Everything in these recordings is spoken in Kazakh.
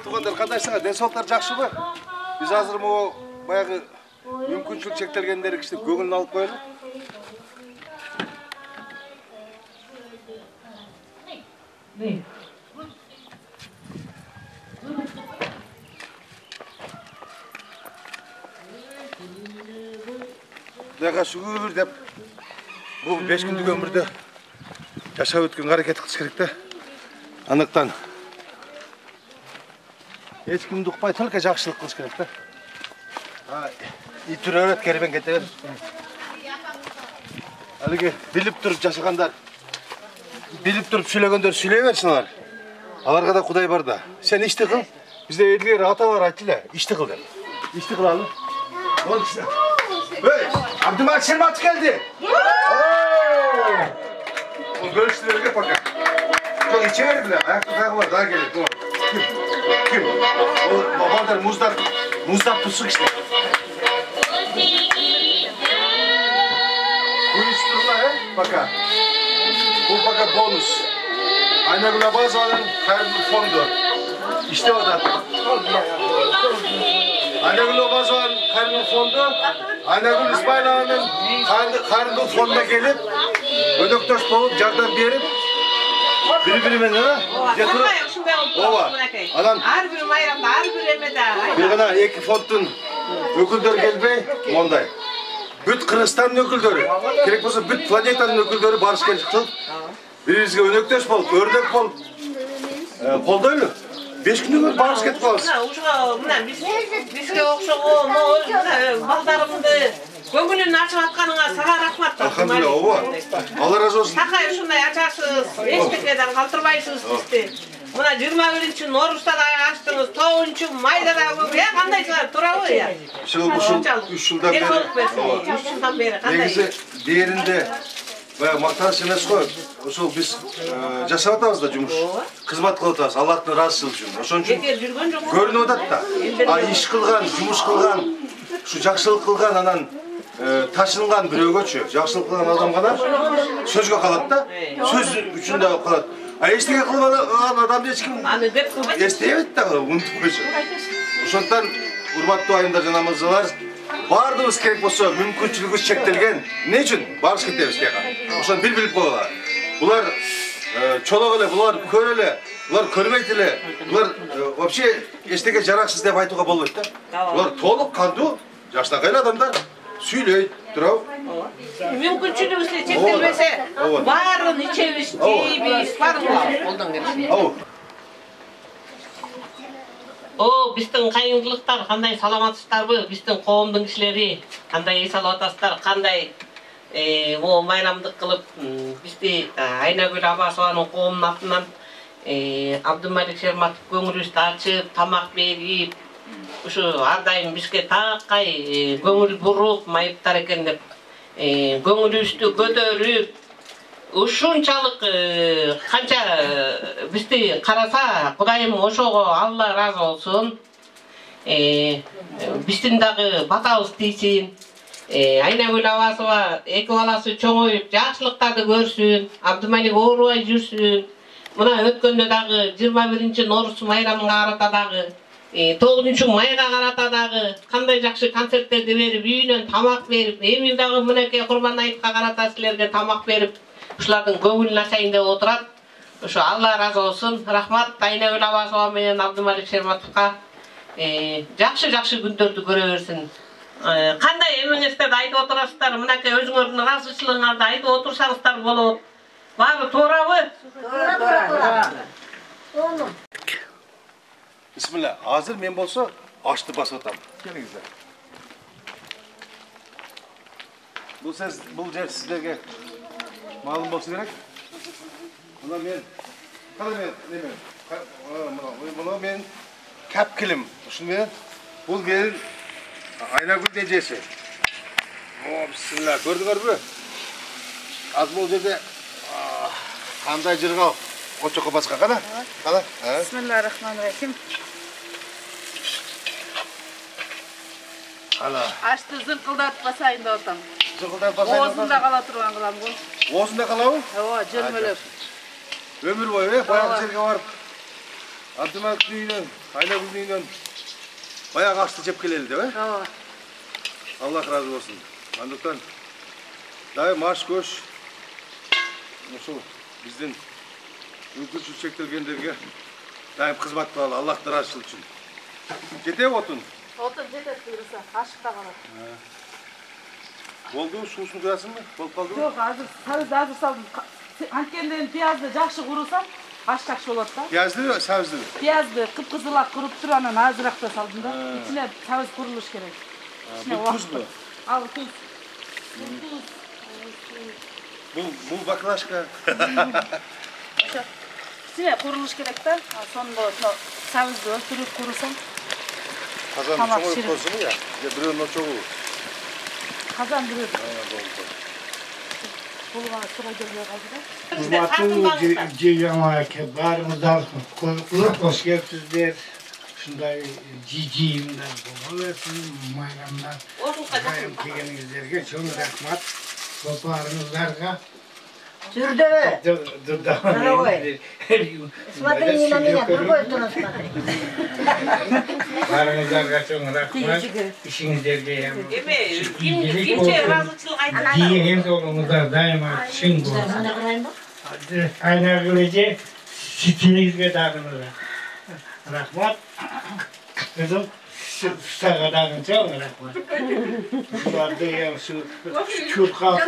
туғандар қандайсыңар? Денсаулықтар жақшыбы? Біз азыр мұ баяғы мүмкіншілік шектелгендер кішті көңілін алып қойылы. Құдайға шүгір деп, бұл 5 күндік өмірді жашап өткен қарекет қылыш керек те. Анықтан ешкімді ұқпай только жақсылық қылыш керек те. Итүр өрет кербен кете бер. Әліге біліп тұрып жашағандар, біліп тұрып сөйлегендер сөйлей берсін алар. Аларға да Құдай бар да. Сен ішті қыл, бізде елгер аталар айтылы, ішті қыл деп. İşte kılalım. Ol işte. Hey, Abdülmak Şermat geldi. O görüşlerine bakın. Çok içeri bile. Ayakta var, daha gelir. Kim? O babalar muzlar tutsun işte. Bu üstünler he? Bakın. Bu bakın bonus. Aynen buna bazı alanın her fondu. İşte o da. Aynagül Obazvan Karnı Fondu, Aynagül İsmail Ağa'nın Karnı Fondu'na gelip, ödektaş bulup, yardım verip, birbirine yatırıp, ova. Alan, bir gana iki fondun öküldör gelbey, onday. Büt Kırgızstan'ın öküldörü, gerek olsa büt planetanın öküldörü barış gelip çıktı. Birimizge ödektaş bulup, ördek bulup, koldoylu. 5 күннен барыс кетіп қаласыз. Мына бізге оқшау, балдарымды көңілін ашып атқаныңа саған рахмат. Алхамдулилlah, Алла разы болсын. Тақай ушундай ачасыз, ешбекеден қалтырбайсыз бізде. Мына 21 Наурызда да аштыңыз, 9 майда да қандайсыңар, тура ғой я? 3 жылдан бері. Негізі берінде мақтаныш емес қой. Ошол биз жашап атабыз да жумуш. Кызмат кылып атабыз. Аллахтын ыраазычылыгы үчүн. Ошон үчүн көрүнүп атат да. Иш кылган, жумуш кылган, ушу жакшылык кылган, анан ташынган бирөөгөчү, жакшылык кылган адам гана сөзгө калат да. Сөз үчүн да калат. Эчтеке кылган адамды эч ким эстебейт да, унутуп койсо. Ошондон урматтуу айымдар жана мырзалар, бардыбыз керек болсо, мүмкүнчүлүгүбүз чектелген. Эмне үчүн барыш кетебиз тияга? Ошону билип коелар. Булар чолок эле, булар көр эле, булар көрбөйт эле. Булар вообще эчтеке жараксыз деп айтууга болбойт да. Булар толук кандуу, жаштаган адамдар сүйлөйт, туурабы? Мүмкүнчүлүгүбүз чектелбесе, баарын ичебиз, жейбиз, баарын колдон келиши. О, биздин кайыңдылыктар кандай саламатсыздарбы? Биздин коомдун кишилери кандай эс алып атасыздар, кандай майрамдык кылып бизди Айнагүл Абасованын коомунун атынан Абдымалик Шерматов көңүлүбүздү ачып, тамак берип, ушу ар дайым бизге такай көңүл буруп, майыптар экен деп көңүлүбүздү көтөрүп, ушунчалык канча бизди караса, Кудайым ошого Алла разы болсун. Биздин дагы батабыз тийсин. Айнагүл Абасова эки баласы чоңоюп, жакшылыктарды көрсүн, Абдымалик оорубай жүрсүн. Мына өткөндө дагы 21 Норуз майрамына карата дагы, 9 майга карата дагы кандай жакшы концерттерди берип, үйүнөн тамак берип, эми дагы мынакей Курман айтка карата силерге тамак берип, ушулардын көңүлүн ачайын деп отурат. Ошо Алла разы болсун. Рахмат Айнагүл Абасова менен Абдымалик Шерматовго. Жакшы күндөрдү көрө берсин. Кандай эмеңиздерди айтып отурасыздар, мынакей өзүңөрдүн ыраазычылыгыңарды айтып отурсаңыздар болот. Баары туурабы? Туура. Бисмилла. Азыр мен болсо ашты басып атам. Келиңиздер. Бул жер сиздерге малым болса керек. Мына мен кәпкілім. Бұл келін Айнагүл дежесі. Бисмилла, көрдіңер бі? Az бұл жерде қандай жырғау қочоққа басқа қана? Bismillahirrahmanirrahim. Ашты зыңқылдатып басайын да отам. Осында қала тұрған қылам ғой. Осында қалауы? Жүрмелеп. Өмір бойы, баяғы жерге барып, Abdülmalik düğünün, Aynagül düğünün bayağı kaçtı cep geleli de, Ооба. Allah razı olsun. Anduktan daim marş koş. Ошол биздин мүмкүнчүлүгү чектелгендерге дайым кызмат кылалы, Аллахтын ыраазычылыгы үчүн. Жетеби отун? Отун жетет буюрса, ашыкта калат. Болду, суусун куясыңбы? Болуп калдыбы? Жок, сабызды азыр салдым. Анткенден пиязды жакшы курусам, аш жакшы болот да. Пияздыбы, сабыздыбы? Пиязды кыпкызылак куруп туруп анан азыракта салдым да. İçine сабыз курулуш керек. Бул тузбу? Ал туз. Бул баклажка. İçine kuruluş gerek de. Sonunda сабызды ötürüp kurusam. Kazan Tamam, çoğu şirin. koysun ya. Birinin o çoğu. Kazan duruyor. Doğru. Bulgana sıra geliyor kaldı da. Hurmatlı ceylanlar barımızdan hoş geldinizler. Şunday ciciyimden boğalasın, mayramdan. Bayram kelgenizlerge çok rahmat. Baparınızlarga. Sürdü. Durda. Merhaba. Смотри, не на меня, другой кто на смотри. Barınızlarga çok rahmat. İşinizlerge hem Kimçe razıçılık aytadi. diyeğiniz olunuzlar daima şın olsun. Aynagül'e sitinizge dağınızlar. Rahmat. Kızım, sağa dağın çok rahmat. Şularda ya şu çurkal.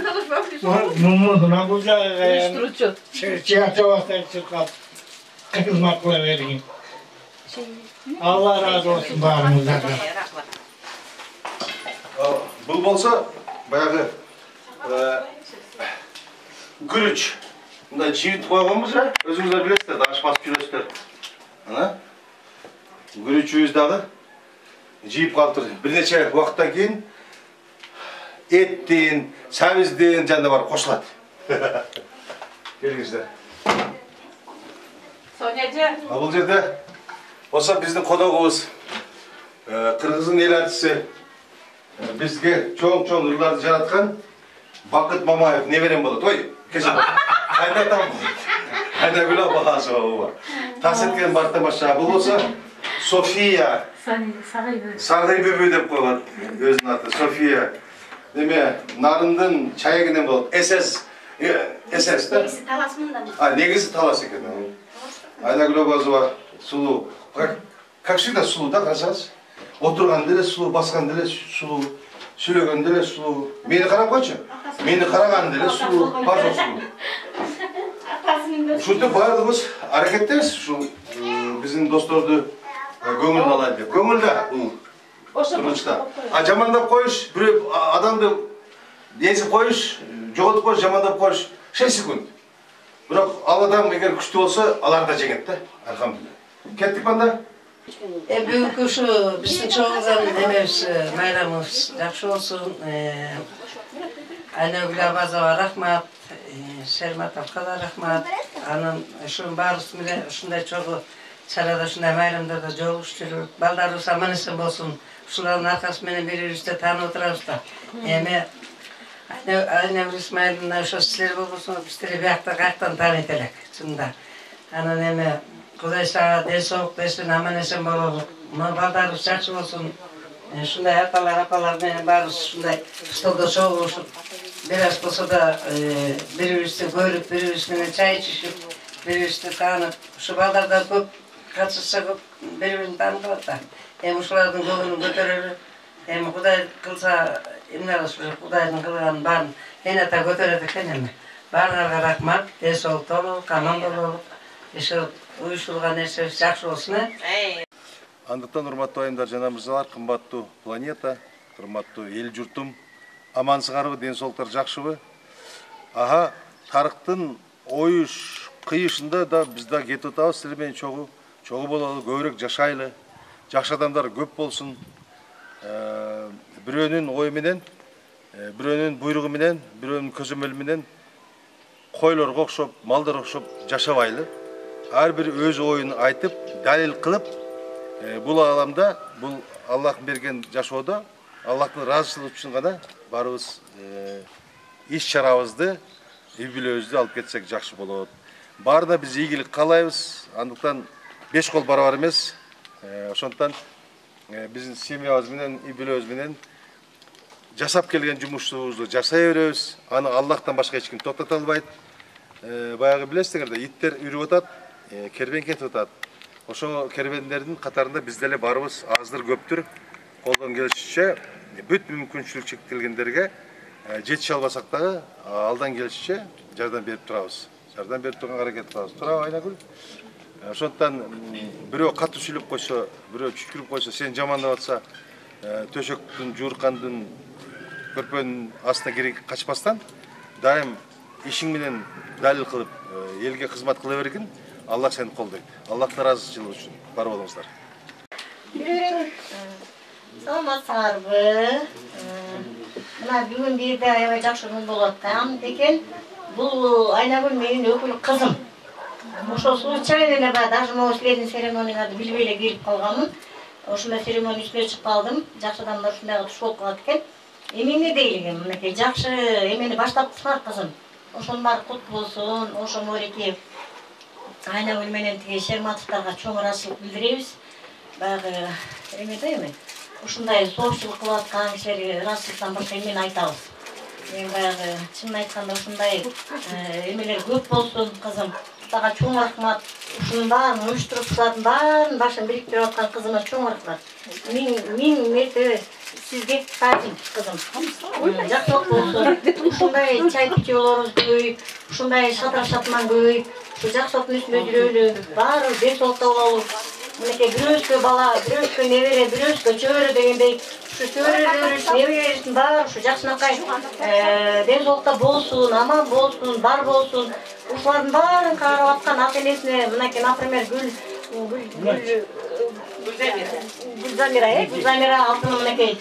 Mumuduna bucağı gayan. Uyuşturucu. Çiğate vasıtan çurkal. Kızmakla vereyim. Allah razı olsun barımızdan. Бұл болса, баяғы күріч. Мында жиітіп қойғанбыз ба? Өзіңіздер білесіздер, дағыш басып жүресіздер. Күріч өздағы жиіп қалып тұр. Бірнеше уақыттан кейін еттен, сәбізден жаңда бар қосылады. Келіңіздер. Соняжы. Бұл жерде осы біздің қонағымыз Қырғыздың ел әртісі бізге чоң-чоң ырларды жаратқан Бақыт Мамаев неберем болады. Ой, кеше қайдатам болады. Айнагүл баласы бар. Тас еткен бартамаша. Бұл болса София. Сағибөбі деп қойған өзінің аты. София. Деме, нарындың чайегінен болады. СС да? Негізі таласымында. Негізі талас екен. Айнагүл Абазова сұлу. Как всегда сұлу да, қарасаңыз. Отырғанда да сұлу, басқанда да сұлу, сөйлегенде де сұлу. Мені қарап қойшы. Мені қарағанда да сұлу, бар жоқ сұлу. Шүртіп барлығымыз әрекеттеміз. Біздің достарды көңілін алайын деп. Көңілді бұл тұрмышта. Жамандап қойыш, біреу адамды несіп қойыш, жоғалтып қойыш, жамандап қойыш 6 секунд. Бірақ Алладан егер күшті болса, алар да жеңеді да. Алхамдулилля. Кеттік банда? Бүгінгі ұшы біздің çoğundan dememiz bayramımız жақсы olsun. Aynagül Abazova rahmat, Sermat Apkala rahmat. Anın şunun barısı bile şunday çoğu çarada şunday bayramlarda joluşturur. Baldarı aman esen bolsun. Şuların arkasından bir üstte tanı oturarız da. Aynagül İsmail'in şu sizleri bulursun, bizleri bir akta kalktan tanıtelek. Şunda. Anın Kuday sağa desok desin aman esen bolalım. Baldarı жақсы olsun. Şunday apalar benim barısı şunday stolda çoğu olsun. Biraz olsa da birbirimizden görüp, birbirimizden çay içişip, birbirimizden tanıp, şu baldardan köp kaçırsa köp birbirini tanıdılar da. Hem şulardan gönlünü götürür, hem Kuday kılsa imnalışır, Kuday'ın kılığının barın yine de götürürdük kendime. Barınlarga rahmat, desok dolu, kaman dolu, işi uyuşulgan нәрсе жақсы olsun. Андықтан урматтуу айымдар жана мырзалар, кымбаттуу планета, урматтуу эл журтум, амансыңарбы, ден соолуктар жакшыбы? Аха, тарыктын оюш кыйышында да биз да кетип атабыз, силер менен чогуу бололу, көбүрөөк жашайлы, жакшы адамдар көп болсун. Бирөөнүн ою менен, бирөөнүн буйругу менен, бирөөнүн көзөмөлү менен койлорго окшоп, малдарга окшоп жашабайлы. Ар бир өз оюн айтып, далил кылып, бұл аламда, бұл Аллахтың берген жашоодо, Аллахтың ыраазычылыгы үчүн гана барыбыз иш-чарабызды, үй-бүлөбүздү алып кетсек жакшы болот. Баарына биз ийгилик каалайбыз. Андыктан беш кол барабар эмес. Ошондон биздин семьябыз менен, үй бүлөбүз менен жасап келген жумушубузду жасай беребиз. Аны Аллахтан башка эч ким токтото албайт. Баягы билесиңер да, иттер үрүп атат, кербен кетип атат. Ошо кербендердин катарында биз деле барыбыз, аздыр көптүр. Колдон келишинче бүт мүмкүнчүлүк чектелгендерге жетише албасак дагы алдан келишинче жардам берип турабыз. Жардам берип турганга аракет кылабыз. Туурабы Айнагүл? Ошондон бирөө катуу сүйлөп койсо, бирөө чүчкүрүп койсо, сен жамандап атса, төшөктүн, жууркандын, көрпөнүн астына кирип качпастан, дайым ишиң менен далил кылып, элге кызмат кыла бергин, Аллах сени колдойт. Аллахтын ыраазычылыгы үчүн бар болуңуздар. Саламатсыздарбы? Мына бүгүн бирде аябай жакшы күн болуп атат экен. Бул Айнагүл менин өкүл кызым. Ошо случайно эле даже могу силердин церемонияңарды билбей эле кирип калганмын. Ошондой церемония үстүнө чыгып калдым. Жакшы адамдар ушундайга туш болуп калат экен. Эмне дейлигин, мынакей жакшы эмени баштаптыңар кызым. Ошонун баары куттуу болсун. Ошо мореки Айнагүл менен тиги Шерматовторго чоң ыраазычылык билдиребиз. Баягы эме да эми. Ушундай зоочулук кылып аткан кишилерге ыраазычылыктан башка эмнени айтабыз? Мен баягы чынын айтканда ушундай эмелер көп болсун кызым. Кудайга чоң рахмат. Ушунун баарын уюштуруп, ушулардын баарын башын бириктирип аткан кызыма чоң рахмат. Миң мерте сизге таажим кызым. Жакшылык болсун. Ушундай чай пичелорубуз көбөйүп, ушундай шатыр-шатман көбөйүп, ушу жакшылыктын үстүндө жүрөлү, баары беш олтта бололу. Мынакей бирөөбүзгө бала, бирөөбүзгө небере, бирөөбүзгө чөбөрө дегендей, ушу чөбөрөлөрүбүз, неберелерибиздин баары ушу жакшынакай ден олтта болсун, аман болсун, бар болсун. Ушулардын баарын карап аткан ата-энесине, мынакей, например, Гүлзамира алтыным мынакей,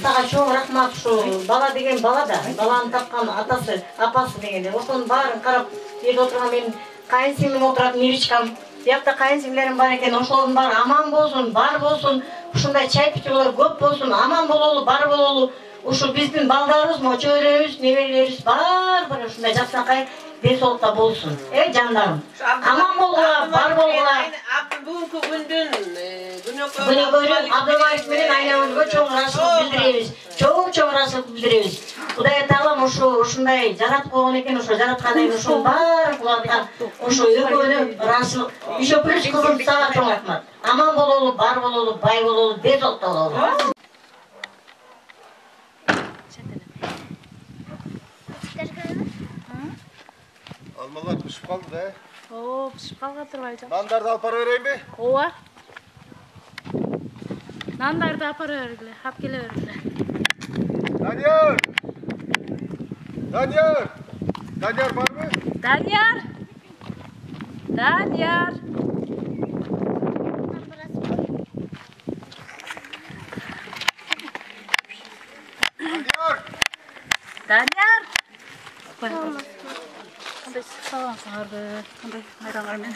сага чоң рахмат. Ушу бала деген бала да, баланы тапкан атасы, апасы дегенде. Ошонун баарын карап, жерде отурган менин кайынсиңлим отурат, Миричкам. Биякта кайынсиңлерим бар экен, ошолордун баары аман болсун, бар болсун. Ушундай чай пичелер көп болсун, аман бололу, бар бололу. Ушу биздин балдарыбыз, чөбөрөбүз, неберелерибиз баары ушундай жакшынакай бес олтта болсун. Жандарым. Аман болгула, бар болгула. Бүгүнкү күндүн Күнөкөрүн Абдулаев менен Айнагүлгө чоң ыраазычылык билдиребиз. Чоң ыраазычылык билдиребиз. Кудай Таалам ушундай жаратып койгон экен, ошо жараткан эми ушунун баарын кылып аткан ошо экөөнү ыраазычылык. Еще плюс кызым сага чоң рахмат. Аман бололу, бар бололу, бай бололу, бес олтта бололу. Алмалар пишип калды да. Оо, пишип калган турбайбы? Нандарды алып бара берейинби? Ооба. Нандарды апара бергиле, ап келе бергиле. Данияр барбы? Данияр! Данияр! Данияр! Саламатсыздарбы? Кандай майраңар менен?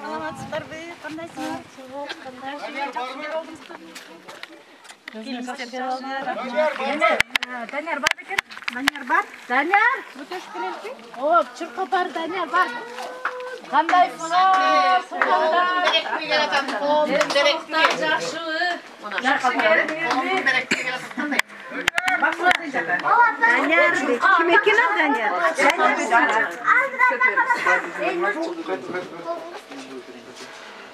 Саламатсыздарбы? Кандайсыңар? Данияр бар екен? Данияр бар? Данияр! Өтөшүп келелби? Ооп, чуркап бар, Данияр бар. Кандайсыңар? Султандар жакшыбы? Данияр, ким екен ал Данияр?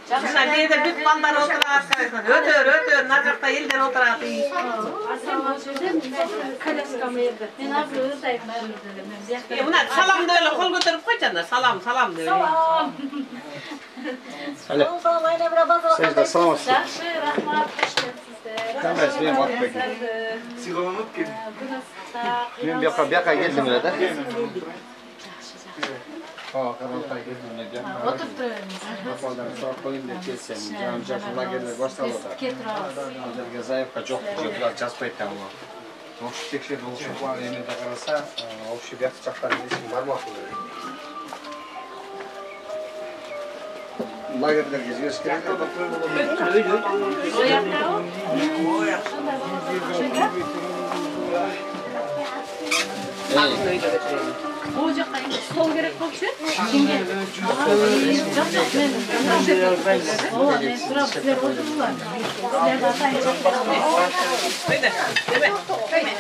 Мына жерде бүт балдар отурат. Өтөр, мына жакта элдер отурат. Мен азыр өтайын. Мына саламды эле кол көтөрүп койчу анда. Салам деп. Салам, Айна Брабазова. Саламатсыз. Жакшы, рахмат, кош келипсиздер. Кандайсыз, мен Бакбек. Сыйгыланып келдим. Мен бияка келдим эле да. Каралтай келдим эле. Отуруп тура бериңиз. Балдарым сурап коеюн деп келсем, жакшы лагерлер башталып атат. Кетирабыз. Азыркы заявка жок, жазбайт да бул. Ошо текшерүү болушу эмеде караса, ошо биякчы жактан эсим бармак болот. Лагерлерге жибериш керек да. Ошондой O жаққа стол керек болып ше? Kimге? Жоқ, жоқ, мен Ооба, мен сұрап сіздер отырсыздар. Сіздерді атайын.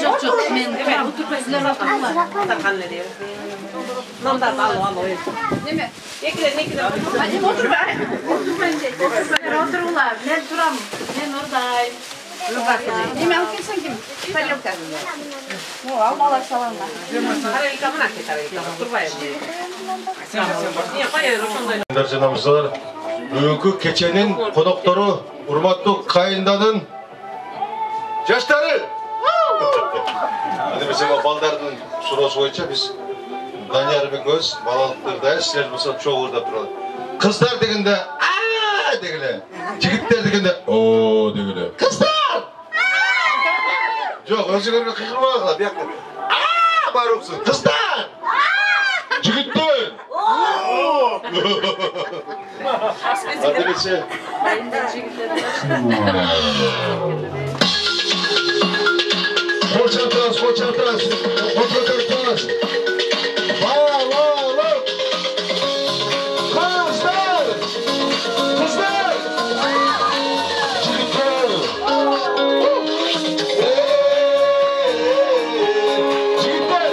Жоқ, жоқ, мен сұрап отырмай сіздер отырсыздар. Таққан не деймін? Нандарды алып. Неме? Екілер. Мен отырмай. Сіздер отырулар. Мен тұрам. Мен ұрдайым. Неме алып келсең кім? Тарелка. Алмалар салаңға. Тарелка мына ке тарелка. Тұрбайым. Не, қойыр, ошондай. Жанамыздар, бүгінгі кеченің қонақтары, урматтуу кайындадын жаштары. Немесе балдардың суроосу боюнча биз Данияр экөөбүз балалыктарда силер болсо чогуурдап турат. Кыздар дегенде а дегеле, жигиттер дегенде о дегеле. Кыздар! Жок, өзүңөргө кыйкырбагыла, биякта. А бар оксун. Кыздар! Жигиттер! Адилесе. Хоча atrás. Outro atrás. Vai, vai. Kızlar! Kızlar! Jigitler! Jigitler!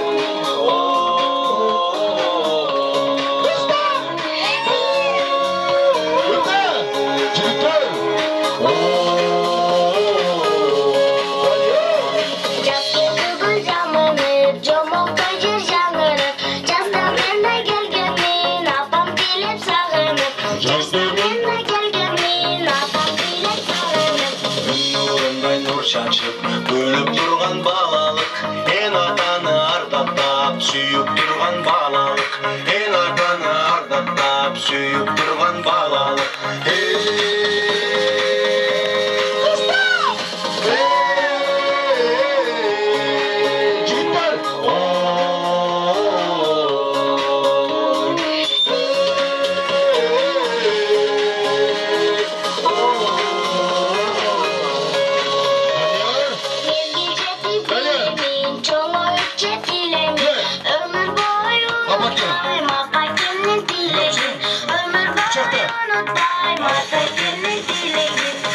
Bölüp durgan balalık, en atanı ardattap, süyüp durgan balalık, en atanı ardattap, süyüp durgan balalık.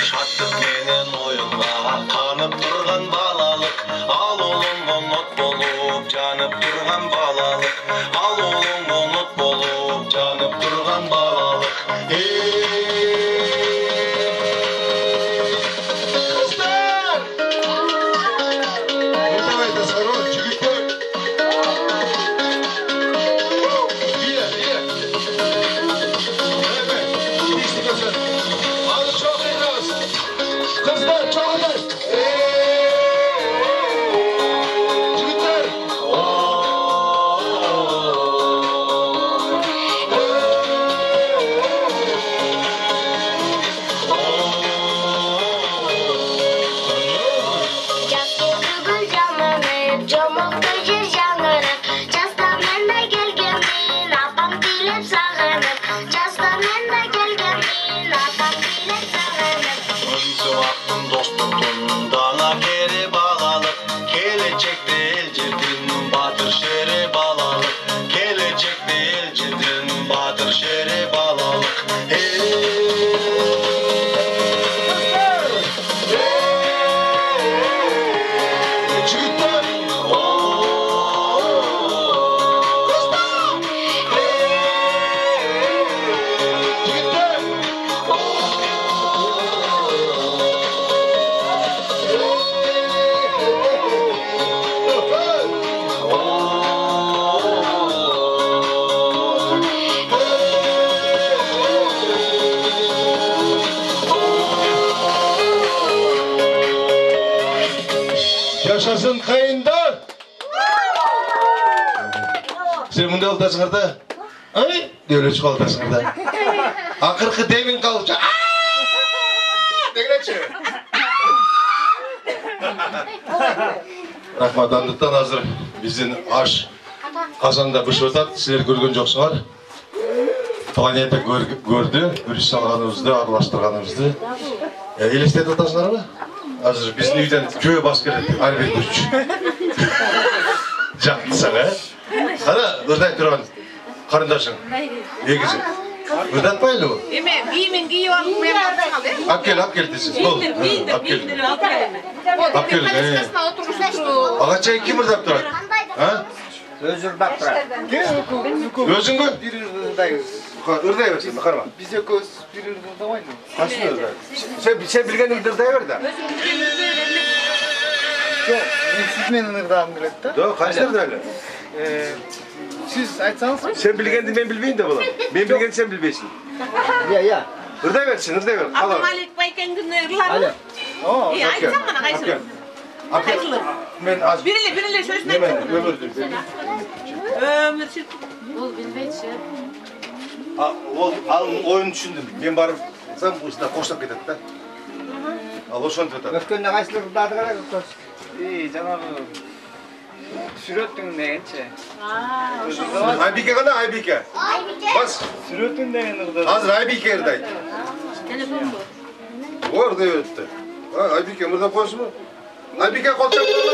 Şattık menen oyunla kanıp durgan balalık, al oğlum not bolup canıp durgan balalık, al oğlum not bolup canıp durgan balalık. Kızlar! Давайте сорок, жигитler. Kızlar çok önemli. Çocuklar. Yaşasın kayınlar. Sen bunda oltasın da. Ay, öyle çık oltasın da. Akırkı demin kalacak. Degeleçi. Rahmatanlıktan hazır bizim aş kazanda pişip atat. Sizler görgөн joksуңар. Planeta gördü, görüş salганыбызды, аралаштырганыбызды. Елестетип атасыңарбы? Азыр биздин үйдөн күйөө басып келет, ар бир күч. Jaktı sana. Hana ırday turan karındaşın. Egizi. Irdatmaylı mı? Eme biyimin giyi alıp ben baksana. Ap gel desin. Ol. Ap gel. Ap gel. Kaskasına oturmuştur. Ağaçayı kim ırdap turan? Ha? Özür baktıra. Özün mü? Bir ırday. Irday versin, karma. Bize göz bir ırday var mı? Kaçın ırday? Sen bilgen ırday ver de. Yok, siz benim ırdağım direkte. Doğru, kaç ırdayla? Siz aytsanız. Sen bilgen ben bilmeyin de bunu. Ben bilgen sen bilmeysin. Ya. Irday versin, ırday ver. Al al. Abdülmalik Bayken günü ırlar. Alo. Oo. İyi aytsam bana kaysın. Akıl. Ben az. Birili sözüne Hemen aytsam. ömürdür. Ömür sürtü. Ol bilmeyçi. Al oyun düşündüm. Ben barıp sen bu üstüne koştak gidelim de. Al o şunu tutar. Ötkönde kaçlı ırdadı kadar göz. İyi canım. Süröttün negençe. Aybike kana Aybike. Bas. Süröttün degen ırdadı. Hazır Aybike ırday. Telefon bu. Orada öttü. Aybike burada koşma. Aybike kolçak koyma.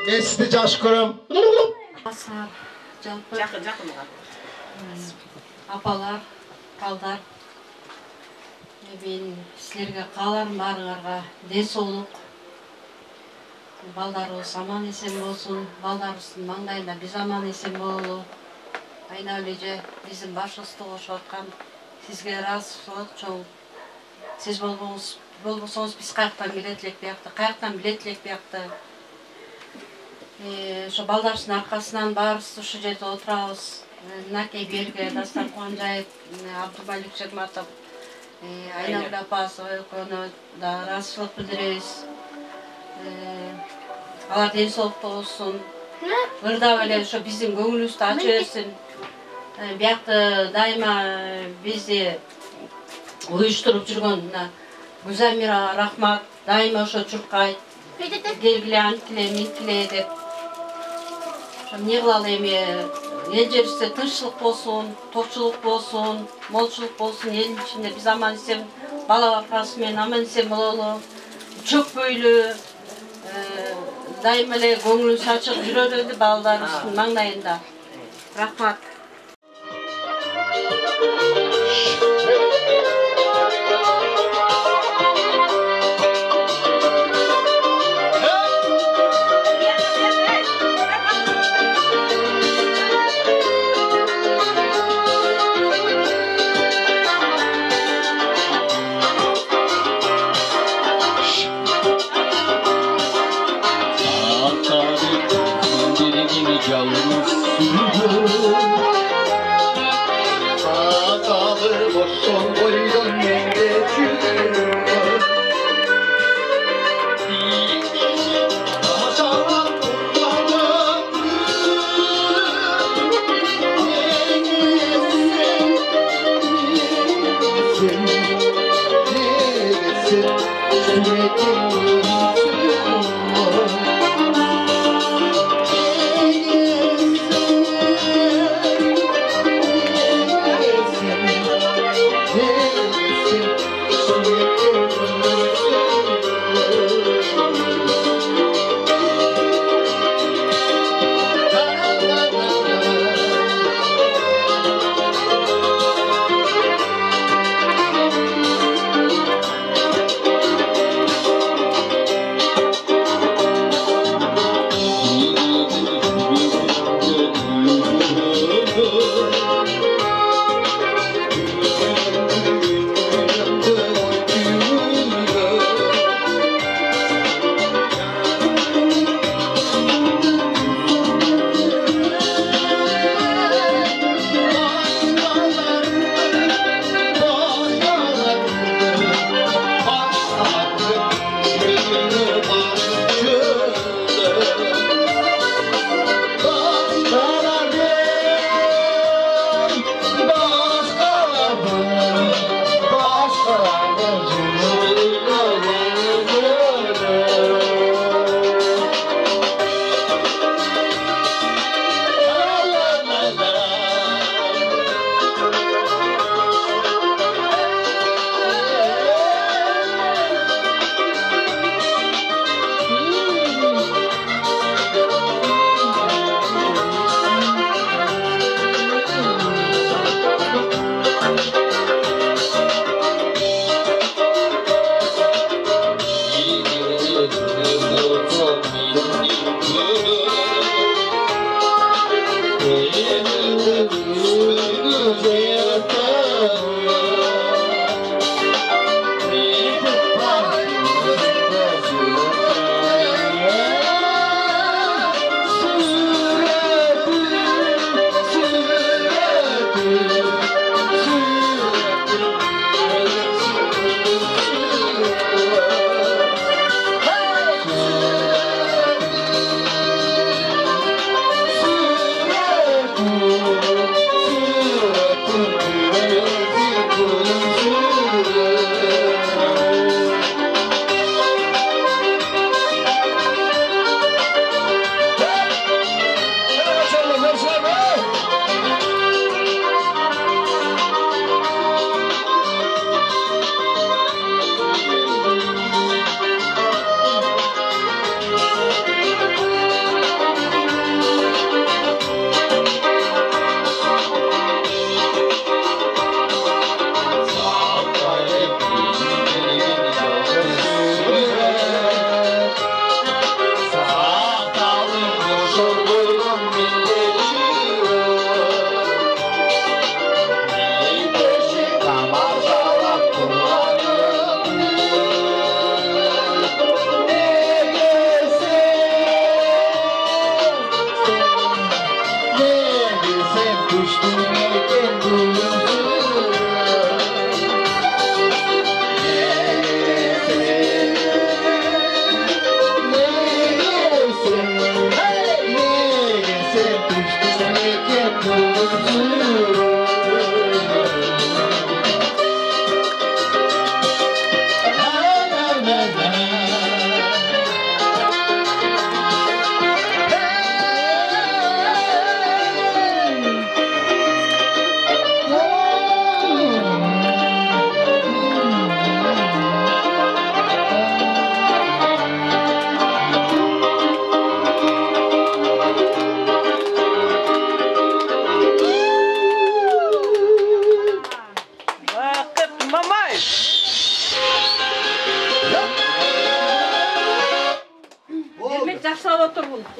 Sizi caş koyam. Asar. Жалпы Жақын. апалар, балдар. Мен сілерге қаларым барыңарға денсаулық. Балдарыбыз аман есен болсын, балдарыбыздың маңдайында біз аман есен болу. Айна өлеже біздің басшылықты қосып отқан сізге разылық жол. Сіз болбосоңуз биз каяктан билет элек биякты, каяктан билет элек биякты. Ошо балдарыбыздын аркасынан баарыбыз ушул жерде отурабыз. Накей Берге, Дастаркан жайып, Абдумалик Шерматов, Айнагүл апасы экөөнө да ыраазычылык билдиребиз. Алар денсаулыкта болсун. Ырдап эле ошо биздин көңүлүбүздү ача берсин. Биякты дайыма бизди уюштуруп жүргөн Гүзамира рахмат, дайыма ошо чуркайт. Келгиле, анткиле, минткиле деп. не кылалы эми эл жерибизде тынччылык болсун, токчулук болсун, молчулук болсун, элдин ичинде биз аман эсен бала бакасы менен аман эсен бололу, чөкпөйлү, дайыма эле көңүлүбүз ачык жүрөлү балдарыбыздын маңдайында. Рахмат.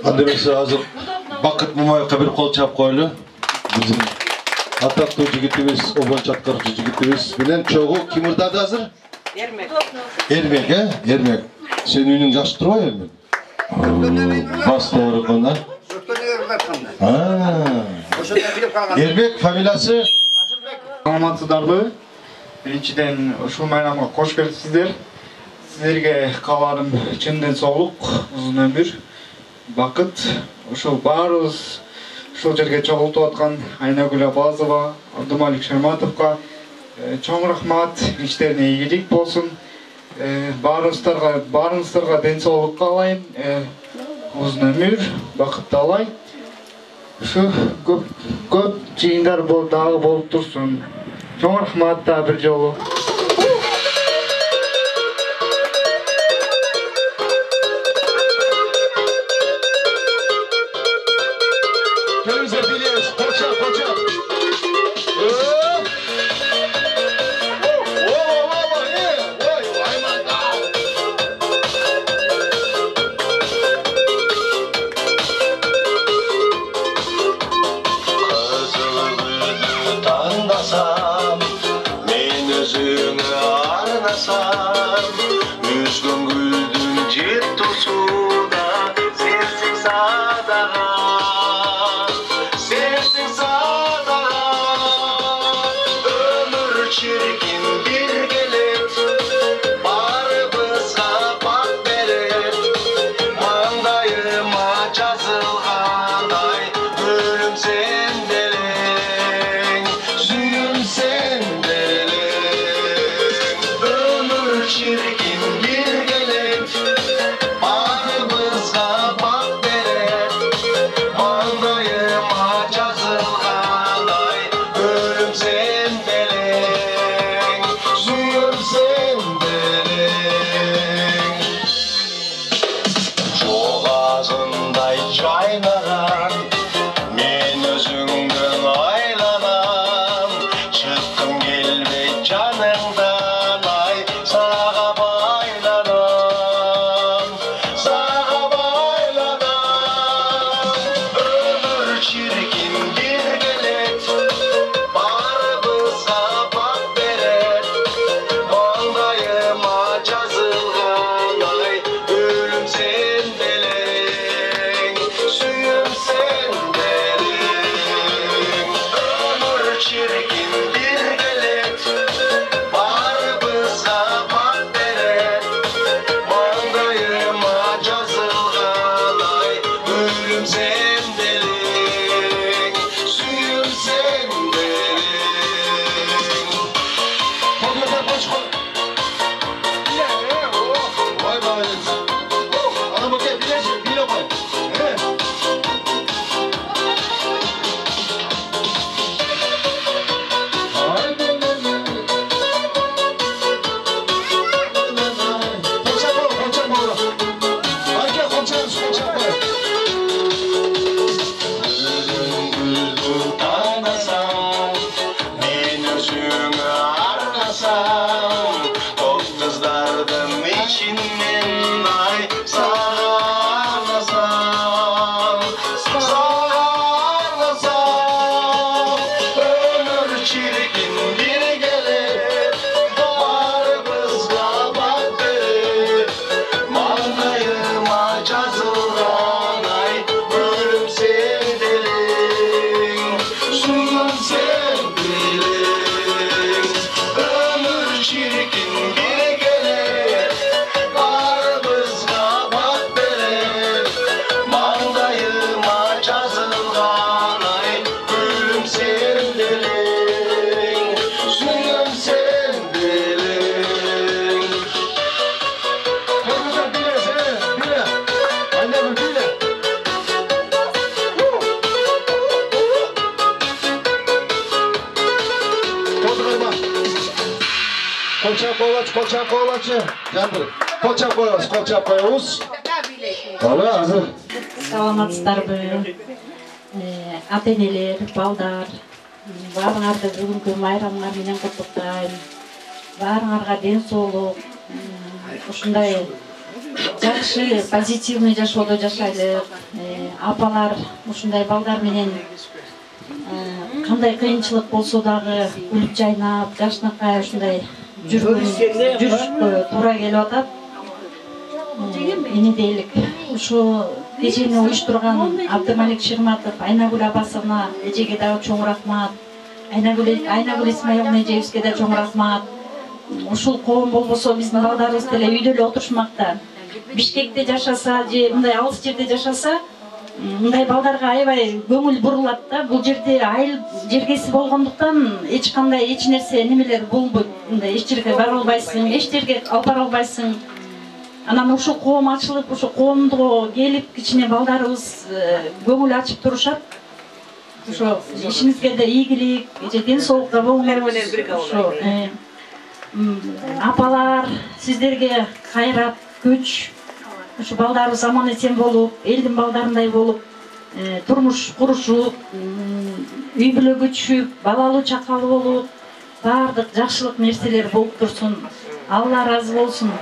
Андемесе азыр Бакыт Мумаевка бир кол чап койлу. Биздин атактуу жигитибиз, обончу аткаруучу жигитибиз менен чогуу ким ырдады азыр? Эрмек. Эрмек, Эрмек. Сенин үйүнүң жакшы турбайбы, Эрмек? Бас doğru konu. Эрмек фамилиясы? Саламатсыздарбы? Биринчиден ушул майрамга кош келипсиздер. Сиздерге кааларым чындын соолук, узун өмүр, бакыт. Ушул баарыбыз ушул жерге чогултуп аткан Айнагүл Абазова, Абдумалик Шерматовго чоң рахмат, иштерине ийгилик болсун. Баарыңыздарга ден соолук каалайм, узун өмүр, бакыт алай. Ушу көп жыйындар дагы болуп турсун. Чоң рахмат да бир жолу. Саламатсыздарбы, ата-энелер, балдар, баарыңарды бүгүнкү майрамыңар менен куттуктайм. Баарыңарга ден соолук, ушундай жакшы позитивный жашоодо жашайлык. Апалар ушундай балдар менен кандай кыйынчылык болсо дагы күлүп жайнап, жашынакай ушундай жүрүшкө туура келип атат. Энедейлик ушу кечени уюштурган Абдымалик Шырматов, Айнагүл апасына, эжеге дагы чоң рахмат. Айнагүл Исмаиловна эжебизге да чоң рахмат. Ушул коом болбосо биздин балдарыбыз деле үйдө эле отурушмакта. Бишкекте жашаса же мындай алыс жерде жашаса, мындай балдарга аябай көңүл бурулат да. Бул жерде айыл жергеси болгондуктан эч кандай эч нерсе немелер болбойт. Мындай эч жерге бара албайсың, эч жерге алып бара албайсың. Анан ушул коом ачылып, ушул коомдо келип, кичине балдарыбыз көңүл ачып турушат. Ошо ишиңизге да ийгилик, ден соолукта болуңуз. Ошо апалар сиздерге кайрат, күч. Ошо балдарыбыз аман эсен болуп, элдин балдарындай болуп, турмуш курушуп, үй бүлө көчүп, балалуу чакалуу болуп, баардык жакшылык нерселер болуп турсун. Алла ыраазы болсун.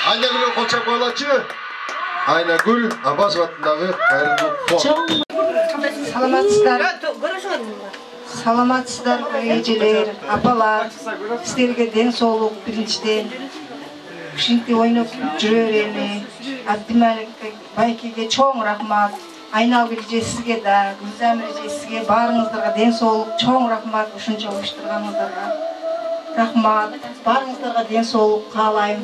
Aynagül'e kol çapı alaçı. Aynagül Abbasov atınдағы қайырымдылық фонд. Саламатсыздар. Саламатсыздар, эжелер, апалар. Сіздерге ден соолук биринчиден. Кичинекей ойноп жүрөр эми. Абдималик байкеге чоң рахмат. Айнагүл эже сизге да, Гүлзамир эже сизге баарыңыздарга ден соолук, чоң рахмат ушунча уюштурганыңыздарга. Рахмат. Баарыңыздарга ден соолук каалайм.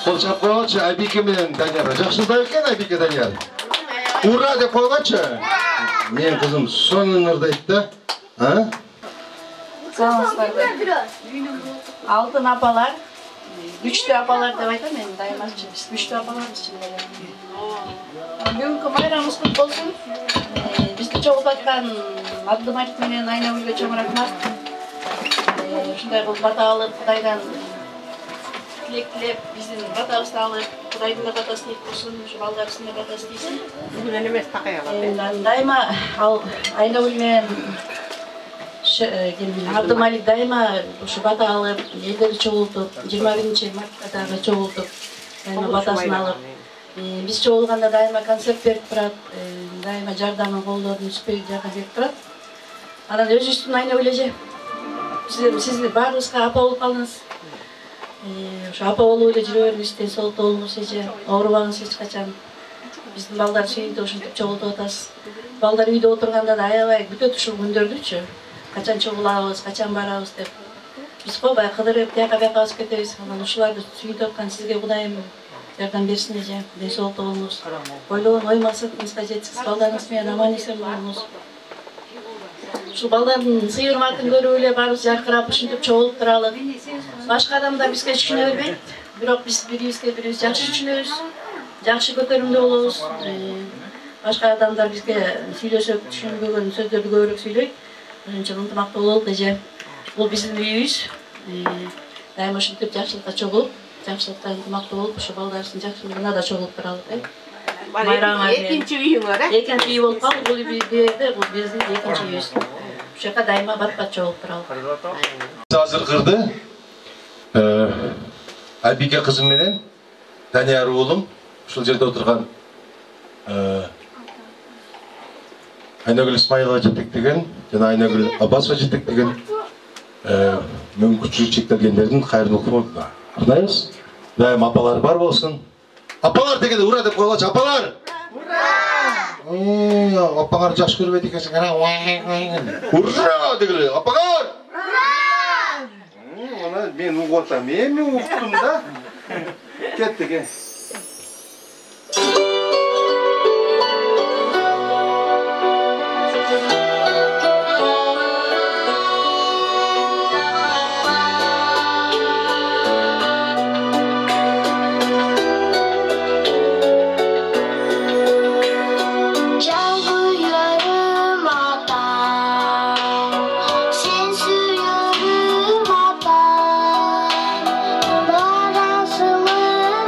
Қолшап қойғаншы Айбеке менен Данияр. Жақшылдау екен Айбеке Данияр. Ура деп қойғаншы. Мен қызым соның ұрдайды да. Алтын апалар, күчтүү апалар деп айтам мен дайыма күчтүү апаларбыз чын эле. Бүгүнкү майрамыбыз кут болсун. Бизди чогулткан Абдымалик менен Айнагүлгө чоң рахмат. Ушундай кылып бата алып, Кудайдан тилек биздин батабызды алып, Кудайдын да батасы тиек болсун, ушу балдарыбыздын да батасы тийсин. Бүгүн эмес такай алат. Дайыма Айнагүл менен Абдымалик дайыма ушу бата алып, элдерди чогултуп, 21 мартта чогултуп, дайыма батасын алып, биз чогулганда дайыма концерт берип турат, дайыма жардамын колдорун үзбөй жардам берип турат. Анан өзүбүздүн Айнагүл эже, сиз баарыбызга апа болуп калдыңыз. Ошо апа болуп эле жүрө бериңиз, ден соолукта болуңуз эже, оорубаңыз эч качан. Биздин балдар сүйүнтүп ушинтип чогултуп атасыз. Балдар үйдө отурганда да аябай күтөт ушул күндөрдүчү. Качан чогулабыз, качан барабыз деп. Биз го баягы кыдырып, тияка бияка басып кетебиз. Анан ушуларды сүйүнтүп аткан сизге Кудайым жардам берсин эже, ден соолукта болуңуз. Ойлогон ой максатыңызга жетсиңиз, балдарыңыз менен аман эсен болуңуз. Ушул балдардын сый урматын көрүп эле баарыбыз жаркырап ушинтип чогулуп туралы. Башка адамдар бизге түшүнө бербейт, бирок биз бирибизге бирибиз жакшы түшүнөбүз, жакшы көтөрүмдүү болобуз. Башка адамдар бизге сүйлөсөк түшүнбөгөн сөздөрдү көбүрөөк сүйлөйт. Ошончо ынтымактуу бололук эже. Бул биздин үйүбүз. Дайыма ушинтип жакшылыкка чогулуп, жакшылыкта ынтымактуу болуп, ушул балдарыбыздын жакшылыгына да чогулуп туралы. Экинчи үйүңөр, Экинчи үй болуп калды. Бул үйдө бул биздин экинчи үйүбүз. Ушул жака дайыма бат-бат чогулуп туралы. Азыр кырды. Айбеке кызым менен Данияр уулум ушул жерде отурган Айнагүл Исмаилова жетектеген жана Айнагүл Аббасова жетектеген мүмкүнчүлүгү чектелгендердин кайрымдуулук фондуна арнайбыз. Дайым апалар бар болсун. Апалар дегенде ура деп коелучу, апалар! Ура! Апаңар жакшы көрбөйт экенсиң. Ура дегиле, апалар! Ура! Мен угуп атам, мен уктум да. Кеттик.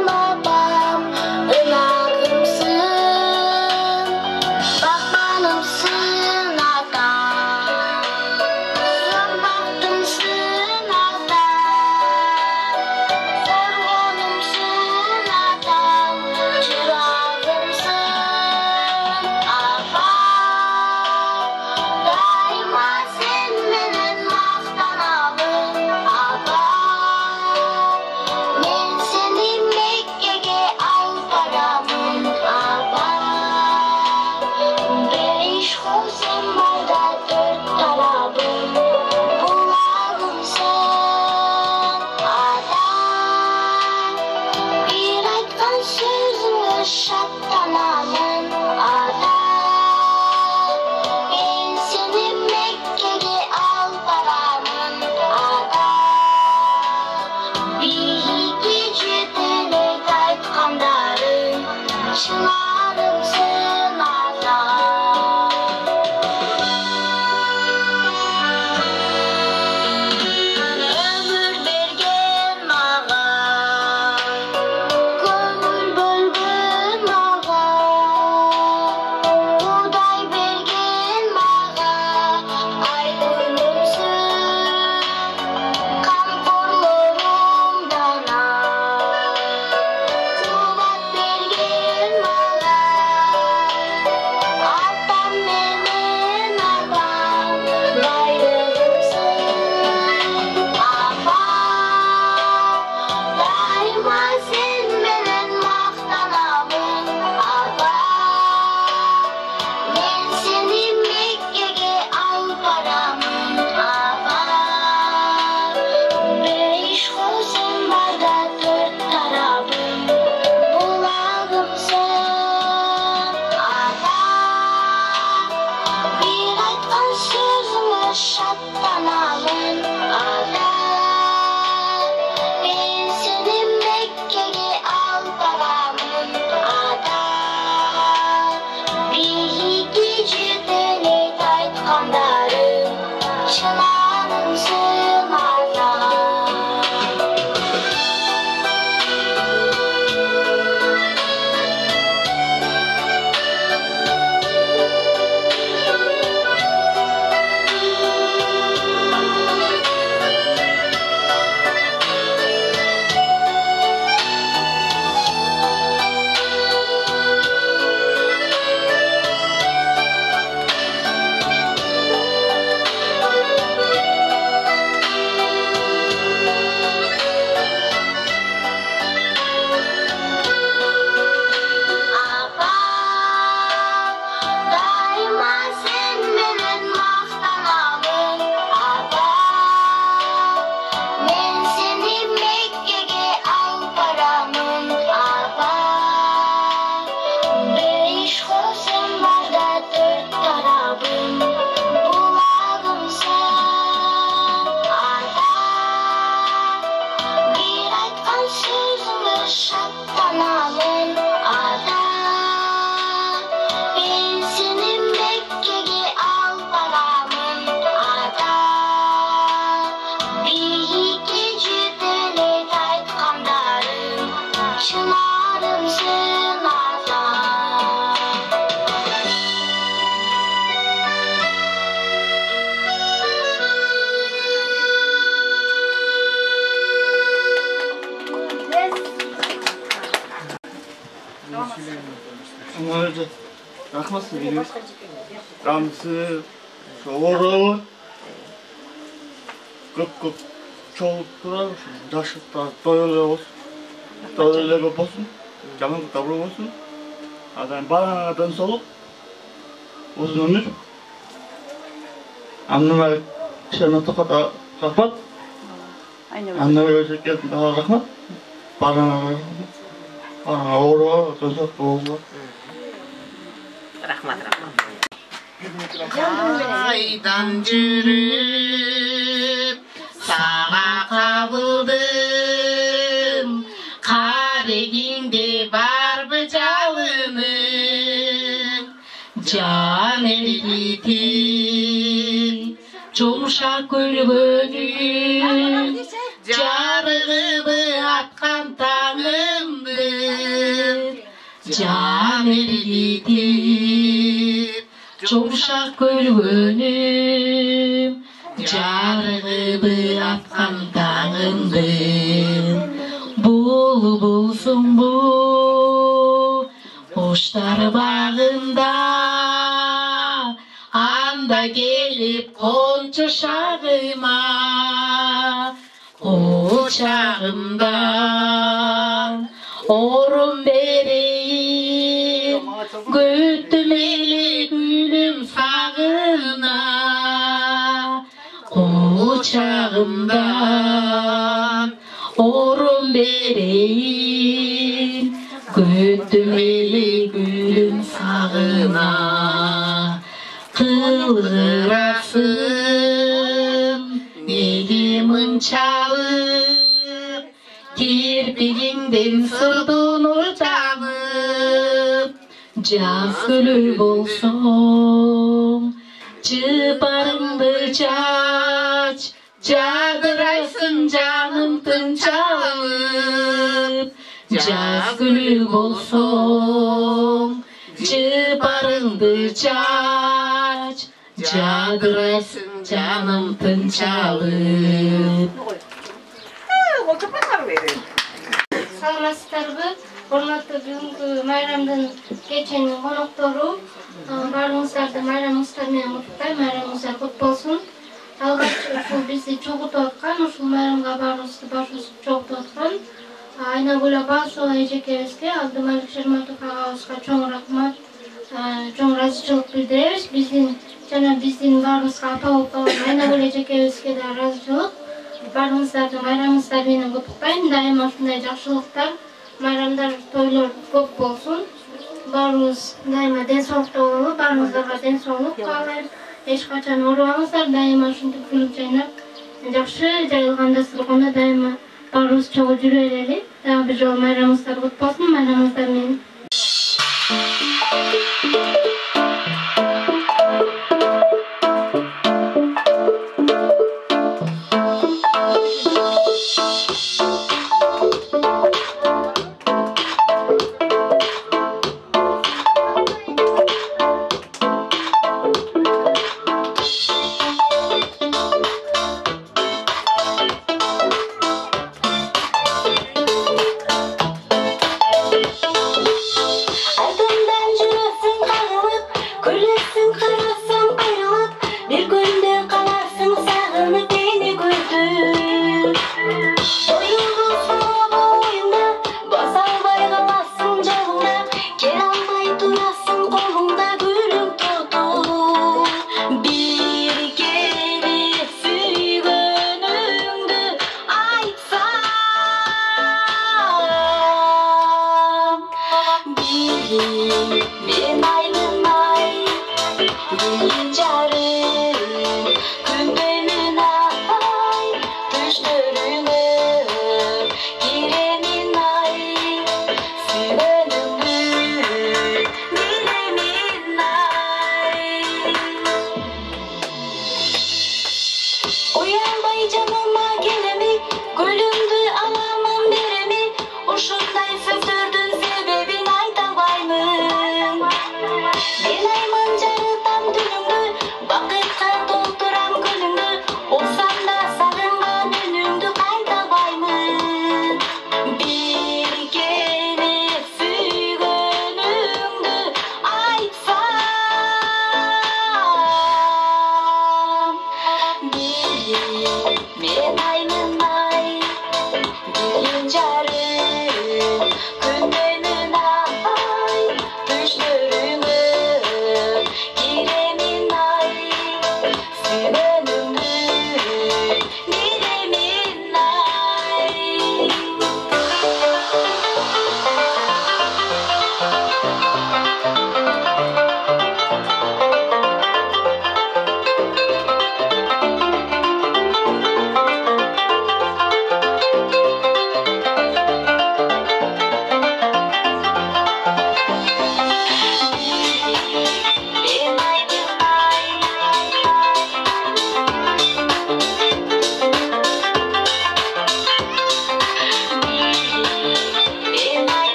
Baba sözüne şatlanamın ada. Ben seni Mekke'ye al paramın ada. Bir gecede aytkandarın çınarımsın ada. Ömür bergen mağa, kömür bölgün mağa, buğday bergen mağa, aydınımsın kamporlarımdan Kubat bergen mağa, atam menin atam, bayrağımsın apa. Daima sen menen maqtanamın apa. Men seni Mekke'ye al paramın apa. Beş ko'zim barda dört tarafım bulağımsın apa. Bir aytkan sözüne şatlanamın apa. Ben seni Mekke'ye al paramın ada. Bir gecede aytkandarım çınarımsın ada. Apa, daima sen menen maqtanamın apa. Men seni Mekke'ye al paramın apa. Beş ko'zim barda dört tarafım bulağımsın ata. Bir aytkan sözüne şatlanamın ada. Ben seni Mekke'ye al paramın ada. Bir gecede aytkandarım çınarımsın ada. Öyle bakmasın benim. Ramsı, soğuru, köp çoğup durar. Daşıkta doyulu olsun. Doyulu olsun. Camın tablo olsun. Adam bana solup uzun ömür. Anneme şerine tokata rahmat. Anneme ölecek daha rahmat. Bana oğru, tozak oğlu. Rahmat. Aydan жүріп саға қабылдым қарегеңде бар жалының жан еркетің жұмшақ көлгөнің жарығыбы атқан таңымды жан еркетің жұмшақ көлгөнім жарығыбы атқан таңымды бұл болсын бұл құштар бағында анда келіп қоншы шағыма құшағымдан орын берейін күттімелі гүлім сағына құшағымдан орын берейін Göttüm eli gülüm sağına, kılgırasın elimin çalıp, kirpiğinden sırdın urcanıp, jaz gülü bolsam, çıparımdı çaç, jadırayсын canım tınçalып, jaz gülü bolsam, çıparımdı çaç, jadırayсын canım tınçalып. Саламатсыздарбы, урматтуу бүгүнкү майрамдын кеченин коноктору, баарыңыздарды майрамыңыздар менен куттуктайм. Майрамыңыздар кут болсун. Алгач ушул бизди чогултуп аткан, ушул майрамга баарыбызды башыбызды чогултуп аткан Айнагүл Абасова эжекебизге, Абдымалик Шерматов агабызга чоң рахмат, чоң ыраазычылык билдиребиз. Биздин баарыбызга апа болуп калган Айнагүл эжекебизге да ыраазычылык. Баарыңыздарды майрамыңыздар менен куттуктайм. Дайыма ушундай жакшылыктар, майрамдар, тойлор көп болсун. Баарыбыз дайыма ден соолукта бололу, баарыңыздарга ден соолук каалайм. Эч качан оорубаңыздар, дайыма ушинтип күлүп жайнап, жакшы жайылган дасторкондо дайыма баарыбыз чогуу жүрө берели. Дагы бир жолу майрамыңыздар кут болсун, майрамыңыздар менен.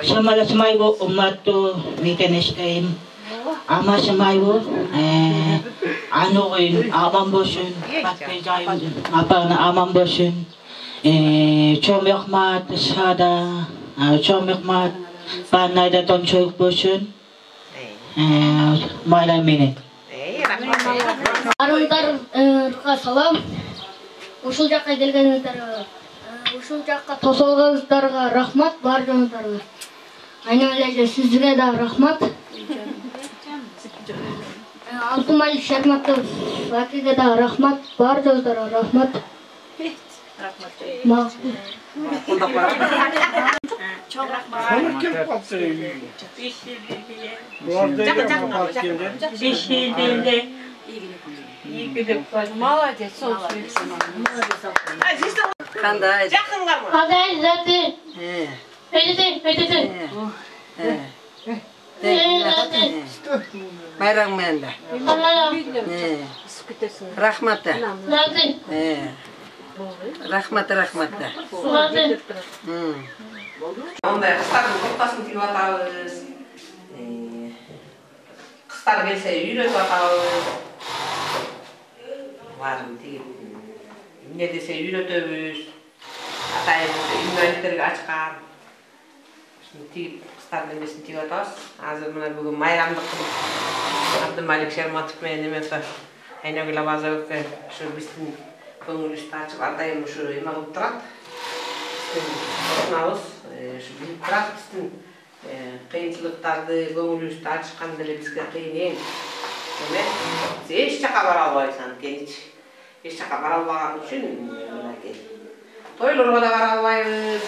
Şamalaşmayı ummattu mikeneşteyim. Amaşmayı anoğun aman boşun. Bakacağım apağını aman boşun. Çok rahmat şada. Çok rahmat. Panayda ton çok boşun. Malamini. Arınдарга салам. Ушул жакка келгениңиздарга, ушул жакка тосолгонуңуздарга рахмат бардыгыңыздарга. Айна эле сизге да рахмат. Алтынмалик Шерматов акиге да рахмат бардыгыңыздарга рахмат. Рахмат. Çok rahmat. Молодец, Qanday? Qanday zati? Bayram menda. Rahmat. Rahmat. Onday kızların kurtasını tiyip atağız. Kızlar gelse yürütüp atağız. Varım tiyip. Ne dese yürütübüz. Atayımızda ünlüliklerge açıqar. Şimdi tiyip kızlar demesini tiyip atağız. Hazır mına bugün mayramlık kılıp. Abdülmalik Şermatov men emepe. Aynagül Abazovka şu bizden көңіл үсті ашып ардайым ұшы ема қылып тұрады. Осынауыз, біліп тұрады біздің қиыншылықтарды көңіл үсті ашыққан деле бізге қиын ең. Еш жаққа бара албайсың, кенеш. Еш жаққа бара албаған үшін тойларға да бара албайбыз.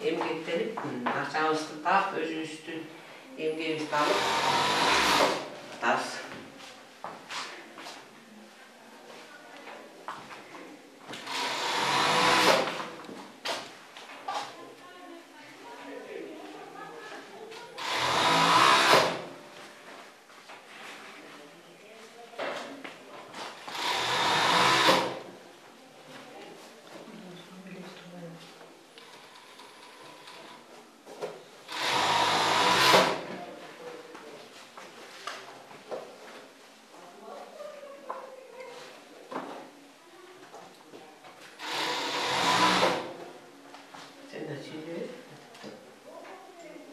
Емгектеніп, ақшамызды тап, өзімізді емгебізді алып, тас.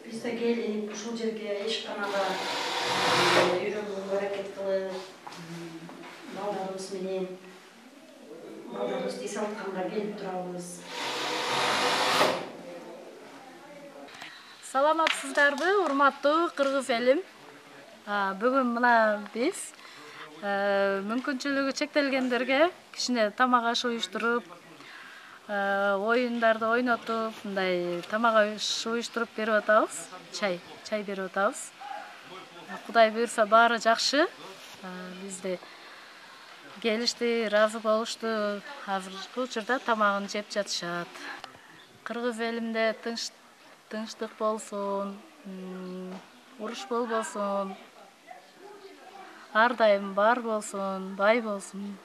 Biz de gelip şu жерге ешқанада үйренуге әрекет қылып, балдарымыз менен балдарымыз денсаулыққа келіп тұрамыз. Саламатсыздарбы, урматтуу кыргыз элим. Бүгүн мына биз мүмкүнчүлүгү чектелгендерге кичине тамак аш уюштуруп, оюндарды ойнотуп, мындай тамак аш уюштуруп берип атабыз. Чай берип атабыз. Кудай буйрса баары жакшы. Бизде келишти, ыраазы болушту. Азыркы учурда тамагын жеп жатышат. Кыргыз элимде тынчтык болсун, уруш болбосун. Ар дайым бар болсун, бай болсун.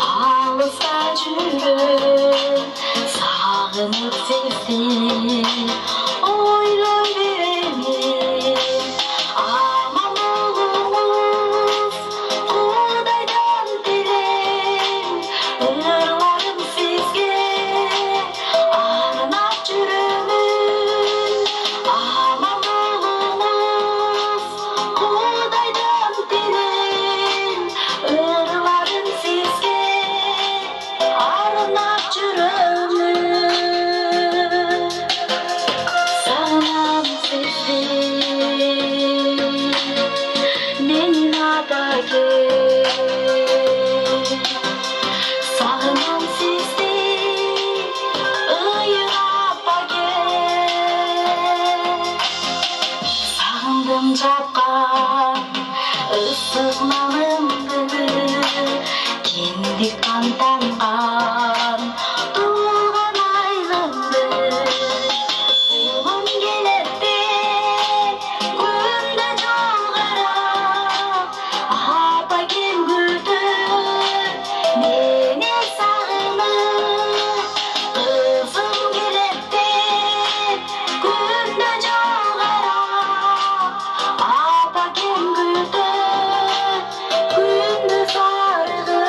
Alışa жүріп tangan tuğan ayrıldı. Oğlum gelirdi günde çoğara, apa güldü beni sağınıp. Kızım gelirdi günde çoğara, apa güldü gündüz sardı.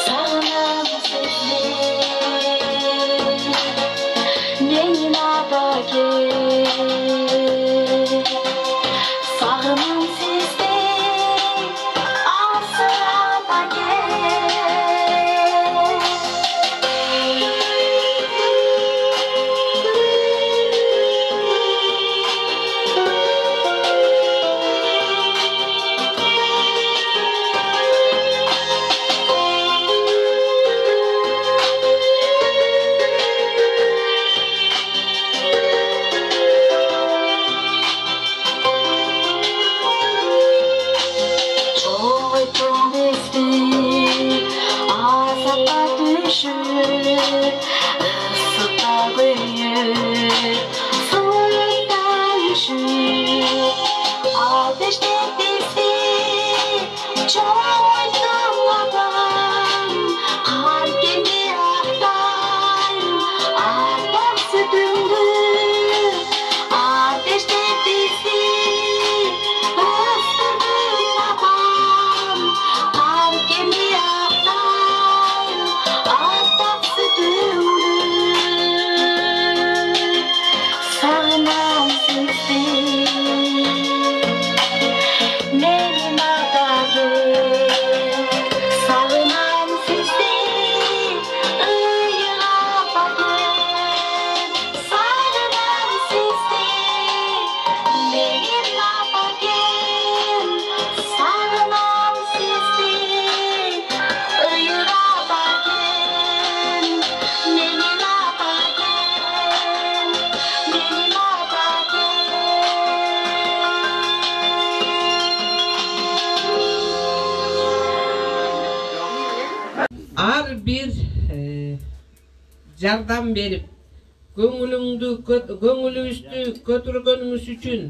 Sağınam sizi neyin adaki, sağınam sizi asıradaki. Çok çok eski azapa düşür, ısıta büyür, soğukta üşür. Ateşte bizi çok damladan, kar kendi aktan, arpak sütündü. Ateşte bizi ıstırdın babam, kar kendi aktan, arpak sütündü. Sağınam sizi neyin adaki, sağınam sizi ıyığa bakın. Sağınam sizi neyin bakın, sağınam sizi ıyığa bakın. Neyin bakın, neyin bakın. Ar bir jardam berip көңүлүбүздү көтөргөнүңүз үчүн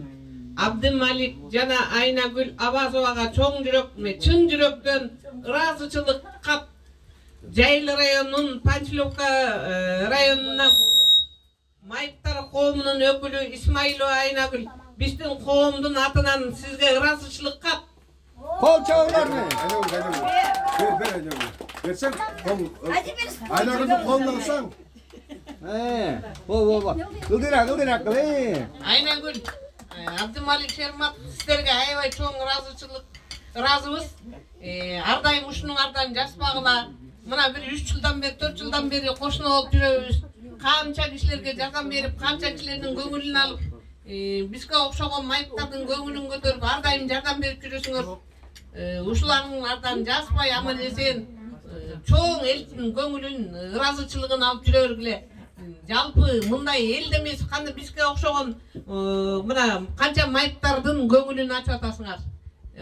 Абдымалик жана Айнагүл Абазовага чоң чын жүрөктөн ыраазычылык кап. Жайыл районунун Панчиловка районуна майыптар коомунун өкүлү Исмаилова Айнагүл биздин коомдун атынан сизге ыраазычылык кап. Kol çağırlarını. Ver. Versen kol. Aylarını kolunu alsan. Bol. Kıldırak. Айнагүл, Абдымалик Шермат сиздерге аябай чоң ыраазыбыз. Ар дайым ушунун ардан жаспагыла. Мына бир 3 жылдан бери, 4 жылдан бери кошуна болуп жүрөбүз. Канча кишилерге жардам берип, канча кишилердин көңүлүн алып, бизге окшогон майыптардын көңүлүн көтөрүп, ар дайым жардам берип жүрөсүңөр. Ушулардын ардан жаспай аман эсен чоң элдин көңүлүн, ыраазычылыгын алып жүрө бергиле. Жалпы мындай элде эмес, кандай бизге окшогон мына канча майыптардын көңүлүн ачып атасыңар.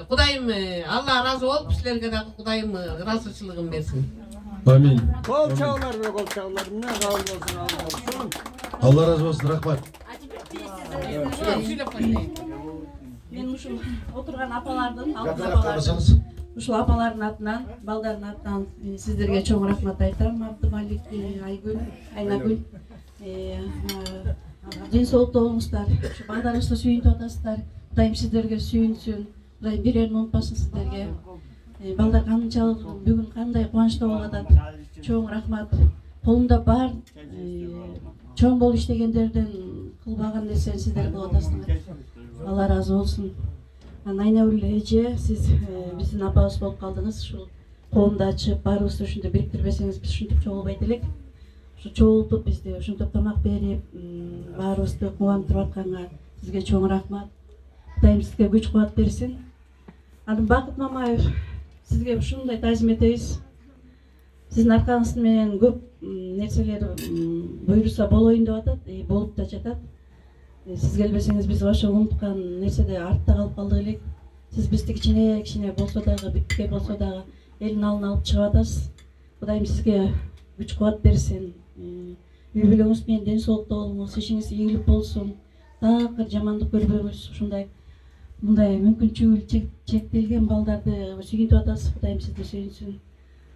Кудайым Алла ыраазы болуп, силерге дагы Кудайым ыраазычылыгын берсин. Амин. Kol çağırlarını. Ne kavul olsun. Allah razı olsun, rahmat. Мен ушул отурган апалардын, Ушул апалардын атынан, балдардын атынан сиздерге чоң рахмат айтам. Абдымалик, Айнагүл, ден соолукта болуңуздар. Ушу балдарыңызды сүйүнүп атасыздар. Кудайым сиздерге сүйүнсүн. Кудайым берерин унутпасын сиздерге. Балдар канчалык бүгүн кандай кубанычта болуп атат. Чоң рахмат. Колунда бар чоң болуп иштегендерден кылбаган нерсени сиздер кылып атасыңар. Allah razı olsun. Айнагүл эже, siz биздин апабыз болуп калдыңыз. Ушул коомду ачып, баарыбызды ушунтип бириктирбесеңиз, биз ушинтип чогулбайт элек. Ушу чогултуп бизди ушинтип тамак берип, баарыбызды кубандырып атканга сизге чоң рахмат. Кудайым сизге күч кубат берсин. Анан Бакыт Мамаев, сизге ушундай таазим этебиз. Сиздин аркаңыз менен көп нерселер буйруса болоюн деп атат, болуп да жатат. Siz gelmeseniz biz başa unutkан нерседе артта калып калдык элек. Сиз бизди кичине болсо дагы, бүтке болсо дагы элдин алдына алып чыгып атасыз. Кудайым сизге күч кубат берсин. Үй бүлөңүз менен ден соолукта болуңуз, ишиңиз ийгилик болсун. Такыр жамандык көрбөңүз. Ушундай мындай мүмкүнчүлүгү чектелген балдарды сүйгүнтүп атасыз. Кудайым сизди сүйүнсүн.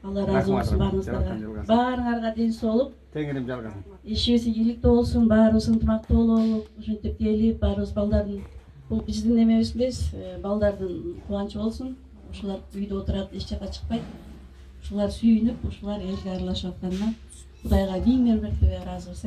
Алла разы болсун баарыңыздарга. Баарыңарга ден соолук. Теңирим жалгасын. Ишибиз ийгиликтүү болсун, баарыбыз ынтымактуу бололу. Ушинтип келип, баарыбыз балдардын бул биздин эмебиз эмес, балдардын кубанычы болсун. Ушулар үйдө отурат, эч жака чыкпайт. Ушулар сүйүнүп, ушулар элге аралашып атканына Кудайга 1000 мәртебе разыбыз.